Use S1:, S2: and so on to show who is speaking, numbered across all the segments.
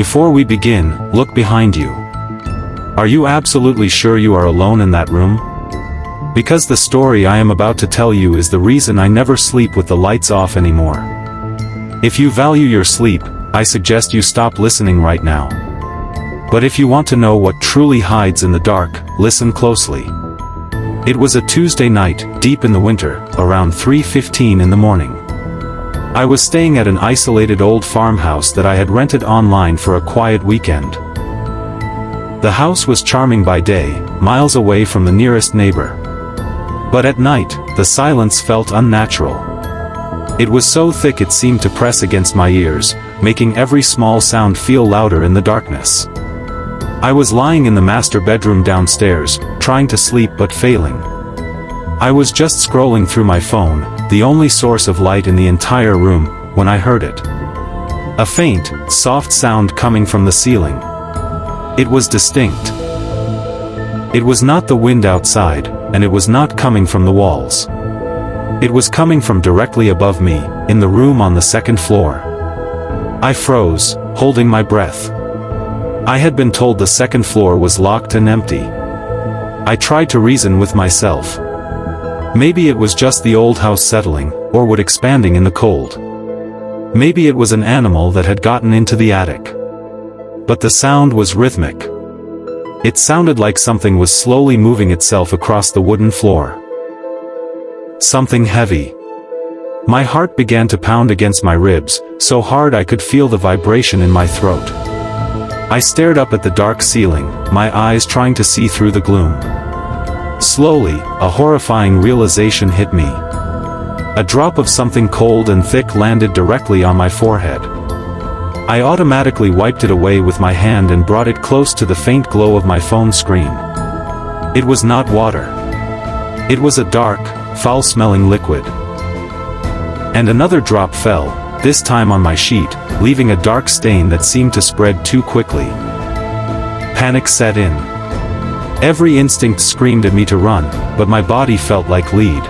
S1: Before we begin, look behind you. Are you absolutely sure you are alone in that room? Because the story I am about to tell you is the reason I never sleep with the lights off anymore. If you value your sleep, I suggest you stop listening right now. But if you want to know what truly hides in the dark, listen closely. It was a Tuesday night, deep in the winter, around 3:15 in the morning. I was staying at an isolated old farmhouse that I had rented online for a quiet weekend. The house was charming by day, miles away from the nearest neighbor. But at night, the silence felt unnatural. It was so thick it seemed to press against my ears, making every small sound feel louder in the darkness. I was lying in the master bedroom downstairs, trying to sleep but failing. I was just scrolling through my phone, the only source of light in the entire room, when I heard it. A faint, soft sound coming from the ceiling. It was distinct. It was not the wind outside, and it was not coming from the walls. It was coming from directly above me, in the room on the second floor. I froze, holding my breath. I had been told the second floor was locked and empty. I tried to reason with myself. Maybe it was just the old house settling, or wood expanding in the cold. Maybe it was an animal that had gotten into the attic. But the sound was rhythmic. It sounded like something was slowly moving itself across the wooden floor. Something heavy. My heart began to pound against my ribs, so hard I could feel the vibration in my throat. I stared up at the dark ceiling, my eyes trying to see through the gloom. Slowly, a horrifying realization hit me. A drop of something cold and thick landed directly on my forehead. I automatically wiped it away with my hand and brought it close to the faint glow of my phone screen. It was not water. It was a dark, foul-smelling liquid. And another drop fell, this time on my sheet, leaving a dark stain that seemed to spread too quickly. Panic set in. Every instinct screamed at me to run, but my body felt like lead.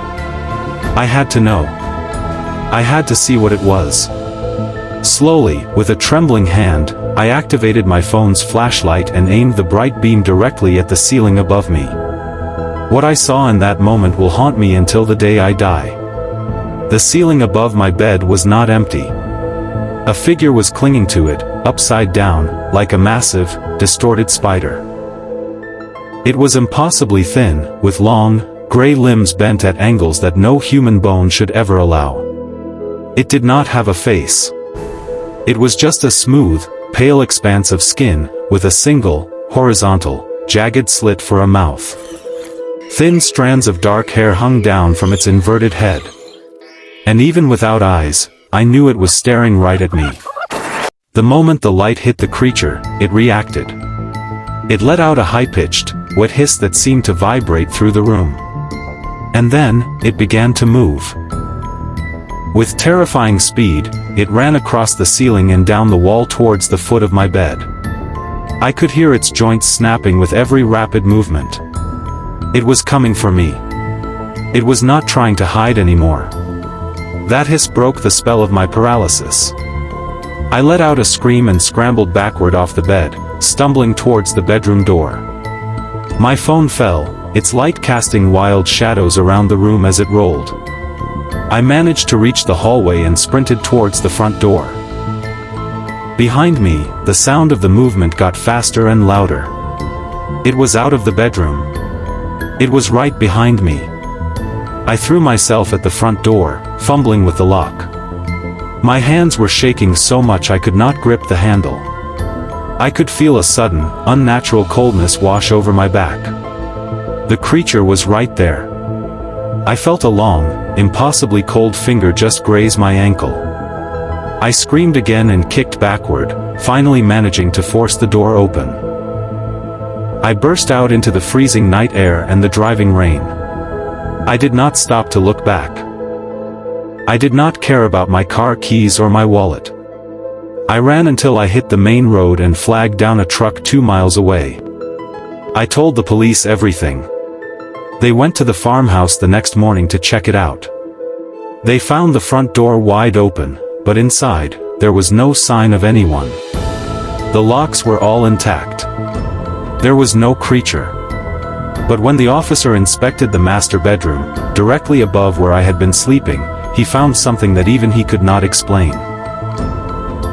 S1: I had to know. I had to see what it was. Slowly, with a trembling hand, I activated my phone's flashlight and aimed the bright beam directly at the ceiling above me. What I saw in that moment will haunt me until the day I die. The ceiling above my bed was not empty. A figure was clinging to it, upside down, like a massive, distorted spider. It was impossibly thin, with long, gray limbs bent at angles that no human bone should ever allow. It did not have a face. It was just a smooth, pale expanse of skin, with a single, horizontal, jagged slit for a mouth. Thin strands of dark hair hung down from its inverted head. And even without eyes, I knew it was staring right at me. The moment the light hit the creature, it reacted. It let out a high-pitched, wet hiss that seemed to vibrate through the room. And then, it began to move. With terrifying speed, it ran across the ceiling and down the wall towards the foot of my bed. I could hear its joints snapping with every rapid movement. It was coming for me. It was not trying to hide anymore. That hiss broke the spell of my paralysis. I let out a scream and scrambled backward off the bed, stumbling towards the bedroom door. My phone fell, its light casting wild shadows around the room as it rolled. I managed to reach the hallway and sprinted towards the front door. Behind me, the sound of the movement got faster and louder. It was out of the bedroom. It was right behind me. I threw myself at the front door, fumbling with the lock. My hands were shaking so much I could not grip the handle. I could feel a sudden, unnatural coldness wash over my back. The creature was right there. I felt a long, impossibly cold finger just graze my ankle. I screamed again and kicked backward, finally managing to force the door open. I burst out into the freezing night air and the driving rain. I did not stop to look back. I did not care about my car keys or my wallet. I ran until I hit the main road and flagged down a truck 2 miles away. I told the police everything. They went to the farmhouse the next morning to check it out. They found the front door wide open, but inside, there was no sign of anyone. The locks were all intact. There was no creature. But when the officer inspected the master bedroom, directly above where I had been sleeping, he found something that even he could not explain.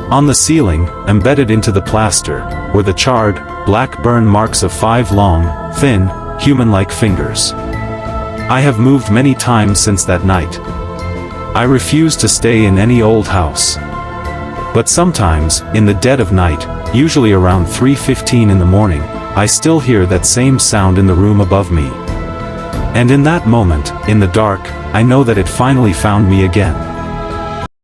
S1: On the ceiling, embedded into the plaster, were the charred, black burn marks of 5 long, thin, human-like fingers. I have moved many times since that night. I refuse to stay in any old house. But sometimes, in the dead of night, usually around 3:15 in the morning, I still hear that same sound in the room above me. And in that moment, in the dark, I know that it finally found me again.